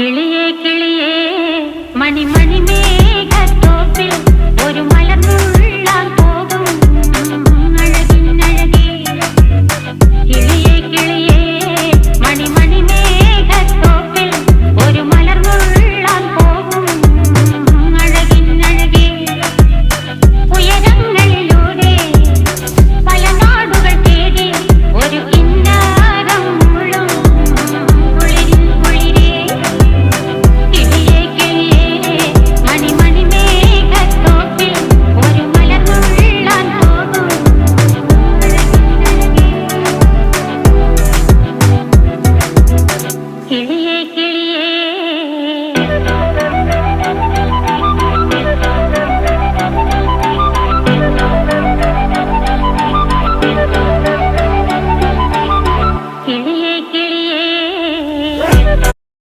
കിളിയേ കിളിയേ മണിമണി മേഘത്തോപ്പിൽ ഒരു മലർന്നുള്ളാൻ പോകും അഴകിനഴകേ. കിളിയേ കിളിയേ മണിമണി മേഘത്തോപ്പിൽ ഒരു മലർന്നുള്ളാൻ പോകും അഴകിനഴകേ. ഉയരങ്ങളിലൂടെ പല നാടുകൾ തേടി ഒരു കിന്നാരം മുള്ളും കുളിരിൻ കുളിരേ. കിളിയേ കിളിയേ മണിമണി മേഘത്തോപ്പിൽ ഒരു മലർന്നുള്ളാൻ പോകും അഴകിനഴകേ. കിളിയേ